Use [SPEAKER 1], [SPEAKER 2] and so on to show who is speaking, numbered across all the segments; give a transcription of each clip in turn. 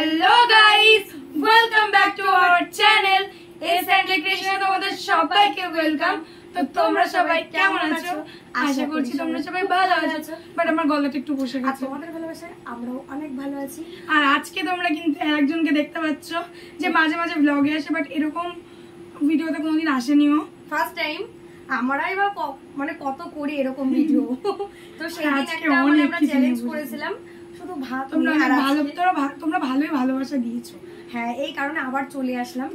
[SPEAKER 1] Hello guys, welcome back to our channel S and ক্রিয়েশনে তোমাদের সবাইকে ওয়েলকাম। তো তোমরা সবাই কেমন আছো? আশা করছি তোমরা সবাই ভালো আছো, বাট আমার গলাটা একটু বসে গেছে।
[SPEAKER 2] তোমাদের ভালোবাসা আমরাও অনেক ভালো আছি।
[SPEAKER 1] আর আজকে তোমরা কিন্তু একজনকে দেখতে পাচ্ছ যে মাঝে মাঝে ব্লগে আসে, বাট এরকম ভিডিওতে কোনোদিন আসেনিও,
[SPEAKER 2] ফার্স্ট টাইম। আমরাই বা মানে কত করি এরকম ভিডিও। তো সেই দিন একটা আমরা চ্যালেঞ্জ করেছিলাম, শুধু ভাত
[SPEAKER 1] তোমরা ভালোই ভালোবাসা দিয়েছো।
[SPEAKER 2] হ্যাঁ, এই কারণে আবার চলে আসলাম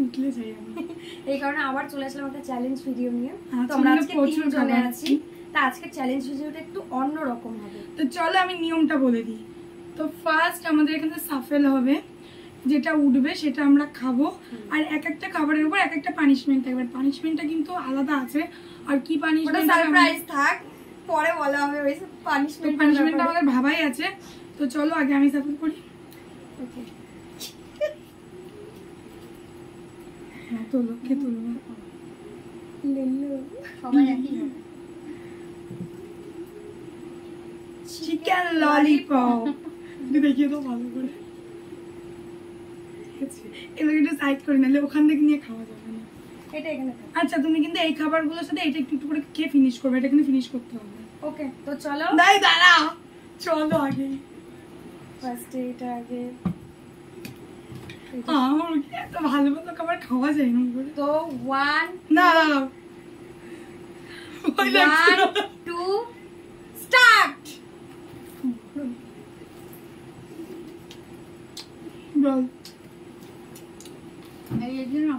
[SPEAKER 2] একটা চ্যালেঞ্জ ভিডিও নিয়ে। তো আমরা আজকে 3 জনে আছি। তা আজকে চ্যালেঞ্জ ভিডিওটা একটু অন্য রকম হবে।
[SPEAKER 1] তো চলো আমি নিয়মটা বলে দিই। তো ফার্স্ট আমাদের এখানে সাফেল হবে, যেটা উঠবে সেটা আমরা খাবো। আর এক একটা খাবারের উপর এক একটা পানিশমেন্ট থাকবে। পানিশমেন্টটা কিন্তু আলাদা আছে। আর কি পানিশমেন্ট
[SPEAKER 2] সারপ্রাইজ থাক, পরে বলা হবে। ওই
[SPEAKER 1] পানিশমেন্টটা আমাদের ভাবাই আছে। তো চলো আগে আমি সাফেল করি।
[SPEAKER 2] ওকে,
[SPEAKER 1] হ্যাঁ তোলো, কে তুলবো?
[SPEAKER 2] সবাই একই হবে।
[SPEAKER 1] চিকেন ললিপপ দেখিয়ে তো ভালো করে। এগুলো একটু সাইড করে নিলে ওখান থেকে নিয়ে খাওয়া যাবে না।
[SPEAKER 2] এটা এখানে।
[SPEAKER 1] আচ্ছা, তুমি কিন্তু এই খাবারগুলোর সাথে এটা একটু একটু করে খেয়ে ফিনিশ করবে। এটা কিন্তু ফিনিশ করতে হবে।
[SPEAKER 2] ওকে, তো চলো।
[SPEAKER 1] নাই দাঁড়াও, চলো আগে
[SPEAKER 2] ফার্স্ট এটা আগে।
[SPEAKER 1] আমার এত ভালো ভালো খাবার খাওয়া যায় না।
[SPEAKER 2] তো 1
[SPEAKER 1] না
[SPEAKER 2] 2 স্টার্ট।
[SPEAKER 1] বল।
[SPEAKER 2] এই যে না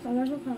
[SPEAKER 1] সালাডও খা।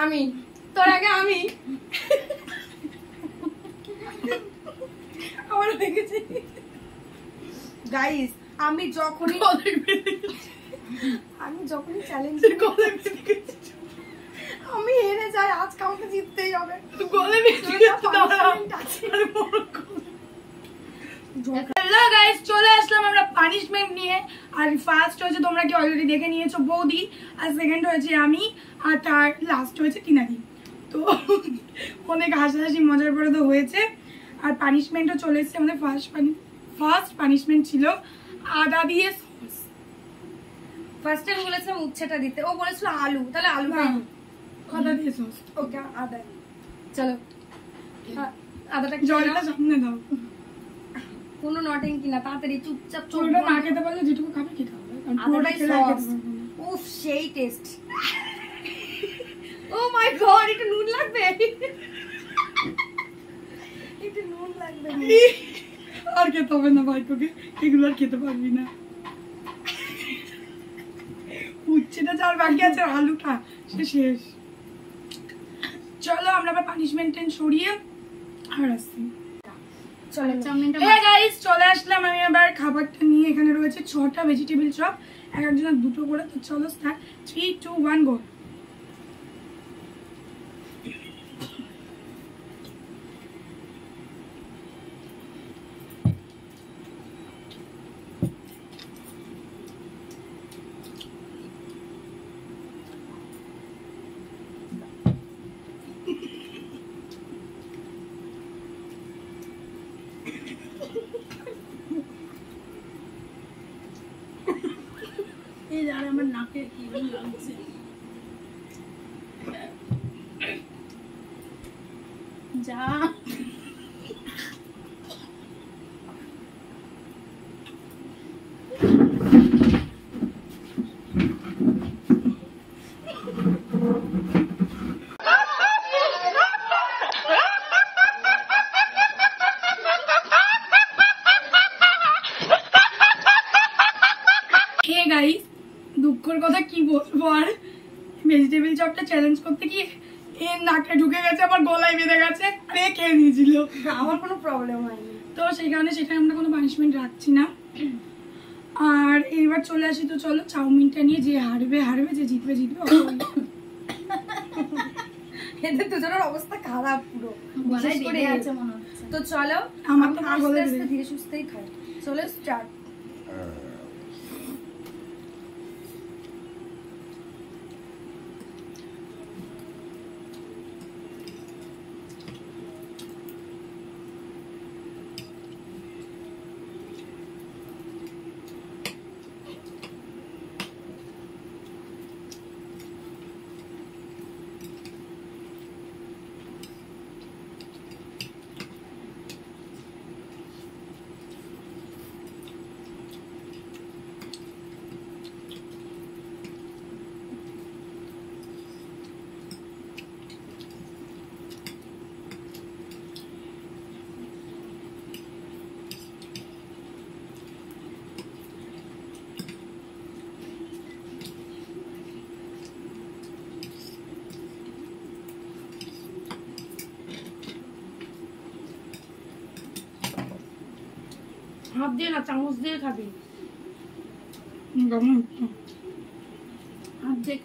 [SPEAKER 2] আমি তোর আগে আমি আমার হয়ে গেছে গাইস। আমি যখনই চ্যালেঞ্জ আমি হেরে যাই, আজকে আমাকে জিততেই হবে।
[SPEAKER 1] হ্যালো গাইস, চলে আসলাম আমরা পানিশমেন্ট নিয়ে। আর ফার্স্ট হয়েছে, তোমরা কি অলরেডি দেখে নিয়েছো, বৌদি। আর সেকেন্ড হয়েছে আমি। আর তার লাস্ট হয়েছে কিনারি। তো অনেক হাসাহাসি মজার পরে তো হয়েছে। আর পানিশমেন্টও চলে এসেছে আমাদের। ফার্স্ট পানিশমেন্ট ছিল আদা দিয়ে সস।
[SPEAKER 2] ফার্স্ট টাইম বলেছিলাম উচ্ছেটা দিতে, ও বলেছিল আলু, তাহলে আলু
[SPEAKER 1] আদা দিয়ে সস।
[SPEAKER 2] ওকে, আদা। চলো আদাটা
[SPEAKER 1] জলটা সামনে দাও।
[SPEAKER 2] কোনো নটিং কিনা, তাড়াতাড়ি চুপচাপ
[SPEAKER 1] চলটা না খেতে পারলে যেটুকু খাবে খেতে হবে।
[SPEAKER 2] আদাটাই সস। উফ, সেই টেস্ট। ও মাই গড, এটা নুন লাগবে। এটা নুন লাগবে।
[SPEAKER 1] আর খেতে হবে না ভাই, তোকে এগুলো আর খেতে পারবি না। উচ্ছেটা চার বাকি আছে, আলুটা সে শেষ। চলো আমরা আবার পানিশমেন্ট সরিয়ে আর আসছি। চলে আসলাম আমি এবার খাবারটা নিয়ে। এখানে রয়েছে 6টা ভেজিটেবল চপ, এক একজনের 2টো করে। তো চলো স্টার্ট। 3 2 1 গো।
[SPEAKER 3] এই আর আমার নাকে কি লাগছে যা
[SPEAKER 1] দুঃখের কথা কি বলবো আর ভেজিটেবিল চপটা চ্যালেঞ্জ করতে গিয়ে এর নাকে ঢুকে গেছে, আমার গলায় বেঁধে গেছে, আরে খেয়ে নিয়েছিল।
[SPEAKER 2] আমার কোনো প্রবলেম হয়নি,
[SPEAKER 1] তো সেই কারণে সেখানে আমরা কোনো পানিশমেন্ট রাখছি না। আর এইবার চলে আসি, তো চলো চাউমিনটা নিয়ে, যে হারবে হারবে, যে জিতবে জিতবে।
[SPEAKER 2] এদের দুজনের অবস্থা খারাপ পুরো,
[SPEAKER 3] গলায় লেগে আছে মনে হচ্ছে।
[SPEAKER 2] তো চলো
[SPEAKER 1] আমার তো
[SPEAKER 2] আস্তে আস্তে ধীরে সুস্থেই খাই। চলো স্টার্ট।
[SPEAKER 3] হাত দিয়ে না, চামচ দিয়ে খাবি। হাত দিয়ে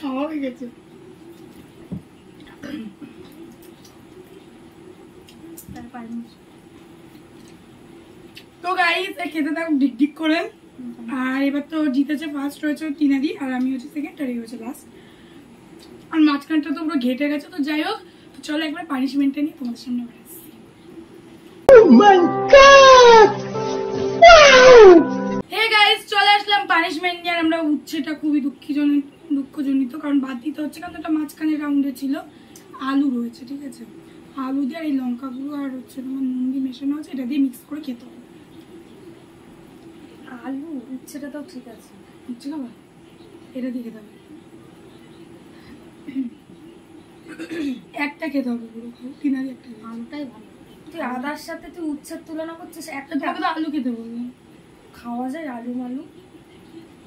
[SPEAKER 1] খাওয়া হয়ে গেছে। তো গাইস খেতে থাকুক ডিক ডিক করে। আর এবার তো জিতেছে, ফার্স্ট হয়েছে টিনাদি, আর আমি হচ্ছে সেকেন্ড, আর এই হচ্ছে লাস্ট। আর মাঝখানটা তো পুরো ঘেটে গেছে। তো যাই হোক, তো চলো একবার পানিশমেন্টটা নিয়ে তোমাদের সামনে আসছি। হে গাইস, চলে আসলাম পানিশমেন্ট নিয়ে। আর আমরা উচ্ছেটা খুবই দুঃখজনিত, কারণ বাদ দিতে হচ্ছে, কারণ এটা মাঝখানে রাউন্ডে ছিল। আলু রয়েছে, ঠিক আছে, আলু দিয়ে আর এই লঙ্কা গুঁড়ো আর হচ্ছে তোমার নুন দিয়ে মেশানো আছে, এটা দিয়ে মিক্স করে খেতে হবে।
[SPEAKER 2] আলু উচ্ছেটা তো ঠিক আছে,
[SPEAKER 1] উচ্ছে খাবার এটা দিয়ে খেতে হবে, একটা খেতে হবে পুরো, তিনারি একটা।
[SPEAKER 3] আলুটাই ভালো।
[SPEAKER 2] তুই আদার সাথে তুই উচ্ছের তুলনা করছিস, একটা
[SPEAKER 1] তোমাকে তো আলু খেতে বলবো।
[SPEAKER 2] খাওয়া যায় আলু মালু?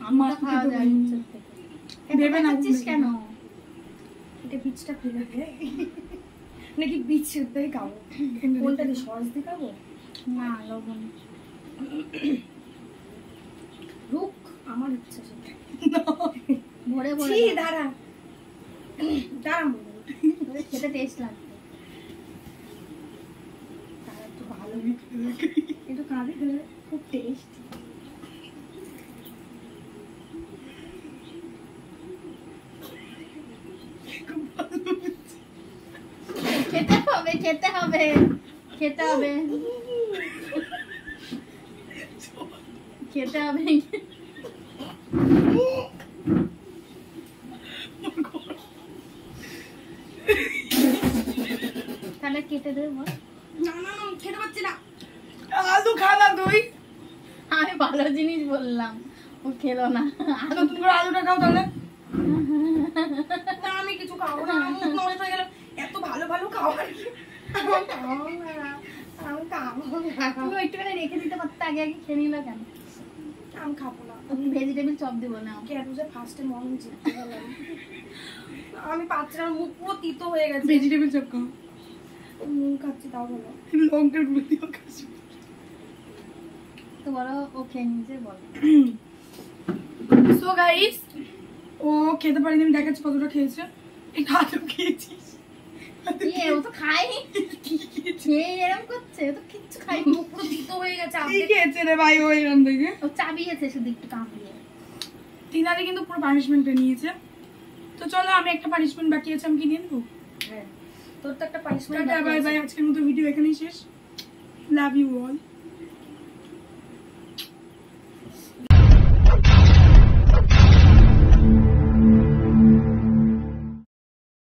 [SPEAKER 1] আমার
[SPEAKER 3] খাওয়া যায় উচ্ছের থেকে।
[SPEAKER 1] দেবে না
[SPEAKER 3] কেন?
[SPEAKER 2] এটা বীজটা ফেলে দে, নাকি বীজ শুদ্ধই খাবো? কোনটা দিয়ে, সস দিয়ে খাবো?
[SPEAKER 3] না, লবণ।
[SPEAKER 2] রুক, আমার ইচ্ছা সেটা।
[SPEAKER 3] ভরে ভরে
[SPEAKER 2] ছি, দাঁড়া দাঁড়া,
[SPEAKER 3] খেতে টেস্ট লাগবে।
[SPEAKER 2] তারা একটু ভালো, একটু কাঁদে দিলে খুব টেস্ট।
[SPEAKER 3] খেতে হবে, খেতে হবে, খেতে হবে, খেতে হবে। তাহলে কেটে দেব।
[SPEAKER 2] না না না, খেতে পাচ্ছি না।
[SPEAKER 1] আলু খা না তুই।
[SPEAKER 3] আমি ভালো জিনিস বললাম, ও খেলো না।
[SPEAKER 1] আলু, তুমি করে আলুটা খাও তাহলে।
[SPEAKER 2] না, আমি কিছু খাবো না, মুখ নষ্ট হয়ে গেল। এত ভালো ভালো খাবার আমি খাবো না, আমি খাবো না।
[SPEAKER 3] তুমি একটুখানি রেখে দিতে পারতে, আগে আগে খেয়ে নিল কেন?
[SPEAKER 2] আমি খাবো না।
[SPEAKER 3] তুমি ভেজিটেবিল চপ দিব না।
[SPEAKER 2] কেন যে ফার্স্টে মন জিততে গেলাম, আমি পাচ্ছি না, মুখ পুরো তিতো হয়ে গেছে।
[SPEAKER 1] ভেজিটেবল চপ খাও,
[SPEAKER 2] নুন খাচ্ছি তাও বলো।
[SPEAKER 1] লঙ্কার গুঁড়ো দিও খাস।
[SPEAKER 3] তো বলো, ও খেয়ে নিজে বলো।
[SPEAKER 1] সো গাইস, ও খেতে পারিনি, আমি দেখাচ্ছি কতটা খেয়েছে। এই হাতও খেয়েছিস?
[SPEAKER 3] ও তো খায়নি,
[SPEAKER 1] কি খেয়েছে?
[SPEAKER 3] খেয়ে এরম করছে, ও তো কিচ্ছু খায়নি।
[SPEAKER 2] মুখ পুরো তিতো হয়ে গেছে।
[SPEAKER 1] কি খেয়েছে রে ভাই ও এখান থেকে?
[SPEAKER 3] ও চাবিয়েছে শুধু একটু কামড়িয়ে।
[SPEAKER 1] টিনাদি কিন্তু পুরো পানিশমেন্টটা নিয়েছে। তো চলো আমি একটা পানিশমেন্ট বাকি আছে, আমি কি নিয়ে নেবো।
[SPEAKER 2] হ্যাঁ, তোর তো একটা পানিশমেন্ট।
[SPEAKER 1] টাটা বাই বাই, আজকের মতো ভিডিও এখানেই শেষ। Love you all.